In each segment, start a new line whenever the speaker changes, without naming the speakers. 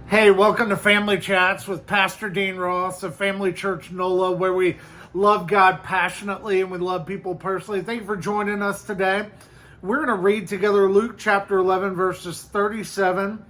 Hey, welcome to Family Chats with Pastor Dean Ross of Family Church Nola, where we love God passionately and we love people personally. Thank you for joining us today. We're going to read together Luke chapter 11, verses 37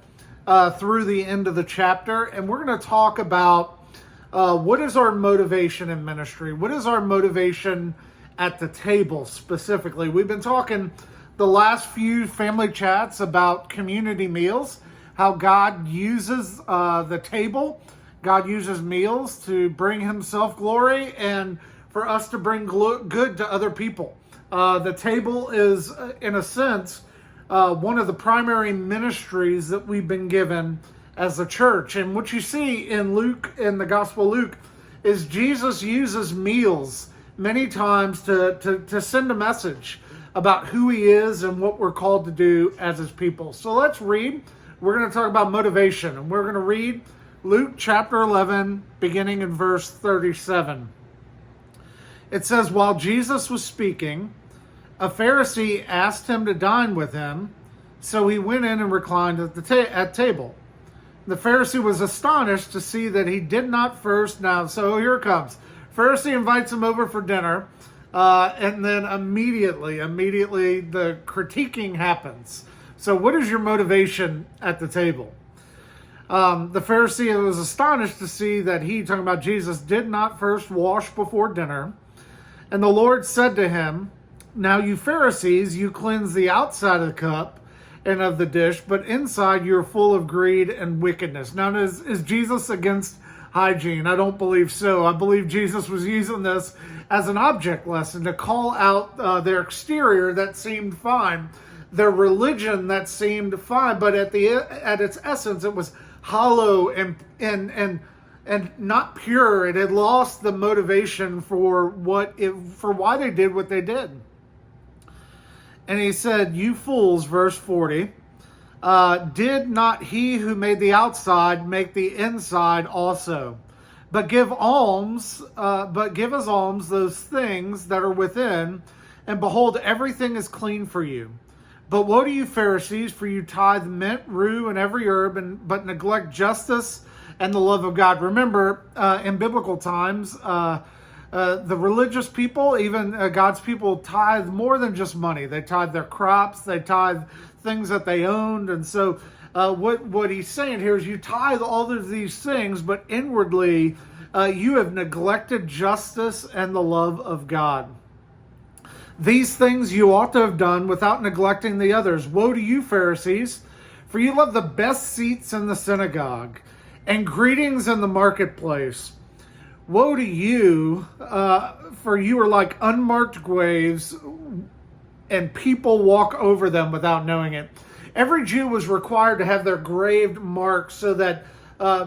through the end of the chapter, and we're going to talk about what is our motivation in ministry? What is our motivation at the table specifically? We've been talking the last few family chats about community meals, how God uses the table, God uses meals to bring himself glory and for us to bring good to other people. The table is, in a sense, one of the primary ministries that we've been given as a church. And what you see in Luke, in the Gospel of Luke, is Jesus uses meals many times to send a message about who he is and what we're called to do as his people. So let's read. We're going to talk about motivation, and we're going to read Luke chapter 11, beginning in verse 37. It says, while Jesus was speaking, a Pharisee asked him to dine with him, so he went in and reclined at table. The Pharisee was astonished to see that he did not first. Now, so here it comes. Pharisee invites him over for dinner, and then immediately the critiquing happens. So what is your motivation at the table? The Pharisee was astonished to see that he, talking about Jesus, did not first wash before dinner. And the Lord said to him, now you Pharisees, you cleanse the outside of the cup and of the dish, but inside you're full of greed and wickedness. Now, is Jesus against hygiene? I don't believe so. I believe Jesus was using this as an object lesson to call out their exterior that seemed fine, their religion that seemed fine, but at its essence, it was hollow and not pure. It had lost the motivation for why they did what they did. And he said, you fools, verse 40, did not he who made the outside make the inside also? But give as alms those things that are within, and behold, everything is clean for you. But woe to you, Pharisees, for you tithe mint, rue, and every herb, but neglect justice and the love of God. Remember, in biblical times, the religious people, even God's people, tithe more than just money. They tithe their crops. They tithe things that they owned. And so what he's saying here is you tithe all of these things, but inwardly you have neglected justice and the love of God. These things you ought to have done without neglecting the others. Woe to you, Pharisees, for you love the best seats in the synagogue and greetings in the marketplace. Woe to you, for you are like unmarked graves, and people walk over them without knowing it. Every Jew was required to have their grave marked so that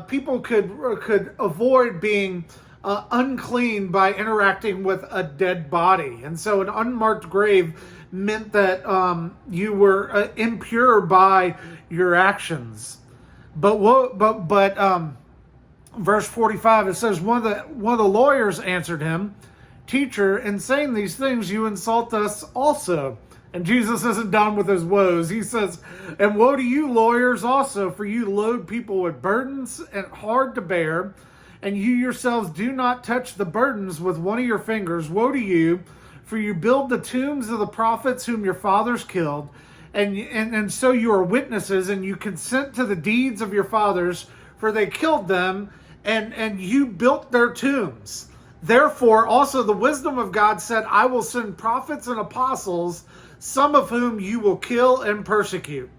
people could avoid being unclean by interacting with a dead body. And so an unmarked grave meant that you were impure by your actions. But verse 45, it says, one of the lawyers answered him, teacher, in saying these things, you insult us also. And Jesus isn't done with his woes. He says, and woe to you, lawyers, also, for you load people with burdens and hard to bear, and you yourselves do not touch the burdens with one of your fingers. Woe to you, for you build the tombs of the prophets whom your fathers killed, and so you are witnesses, and you consent to the deeds of your fathers, for they killed them, and you built their tombs. Therefore, also the wisdom of God said, I will send prophets and apostles, some of whom you will kill and persecute.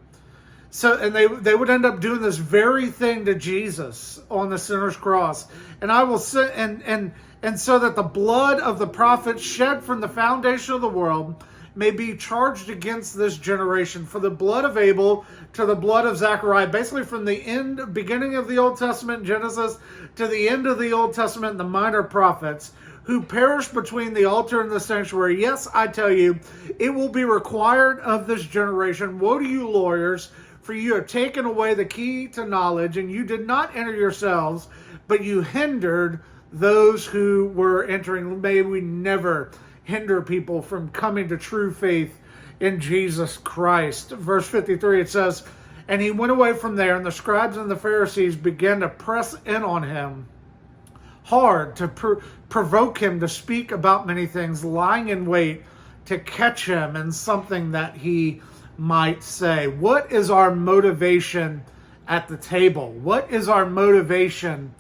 So, and they would end up doing this very thing to Jesus on the sinner's cross. And I will send, and so that the blood of the prophets shed from the foundation of the world may be charged against this generation, for the blood of Abel to the blood of Zechariah, basically from the beginning of the Old Testament, Genesis, to the end of the Old Testament, the minor prophets, who perished between the altar and the sanctuary. Yes, I tell you, it will be required of this generation. Woe to you, lawyers, for you have taken away the key to knowledge, and you did not enter yourselves, but you hindered those who were entering. May we never hinder people from coming to true faith in Jesus Christ. Verse 53, it says, And he went away from there, and the scribes and the Pharisees began to press in on him hard to provoke him to speak about many things, lying in wait to catch him in something that he might say. What is our motivation at the table? What is our motivation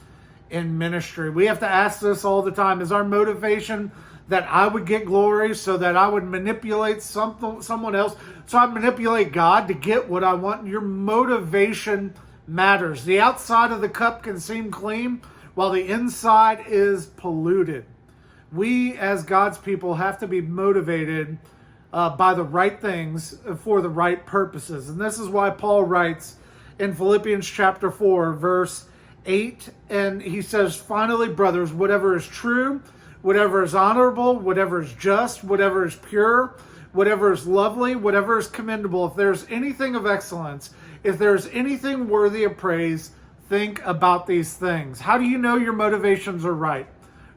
in ministry? We have to ask this all the time. Is our motivation that I would get glory, so that I would manipulate someone else, so I manipulate God to get what I want? Your motivation matters. The outside of the cup can seem clean, while the inside is polluted. We, as God's people, have to be motivated by the right things for the right purposes. And this is why Paul writes in Philippians chapter 4, verse 8, and he says, "Finally, brothers, whatever is true, whatever is honorable, whatever is just, whatever is pure, whatever is lovely, whatever is commendable, if there's anything of excellence, if there's anything worthy of praise, think about these things." How do you know your motivations are right?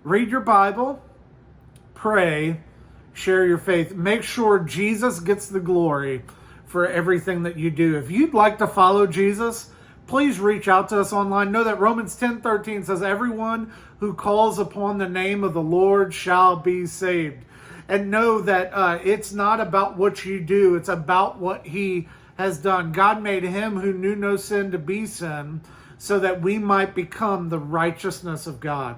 Read your Bible, pray, share your faith. Make sure Jesus gets the glory for everything that you do. If you'd like to follow Jesus, please reach out to us online. Know that Romans 10:13 says, "Everyone who calls upon the name of the Lord shall be saved." And know that it's not about what you do, it's about what he has done. God made him who knew no sin to be sin, so that we might become the righteousness of God.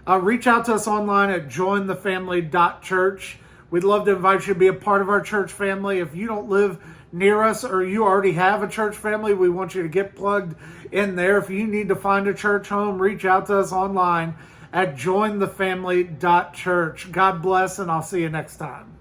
Reach out to us online at jointhefamily.church. We'd love to invite you to be a part of our church family. If you don't live near us, or you already have a church family, we want you to get plugged in there. If you need to find a church home, reach out to us online at jointhefamily.church. God bless, and I'll see you next time.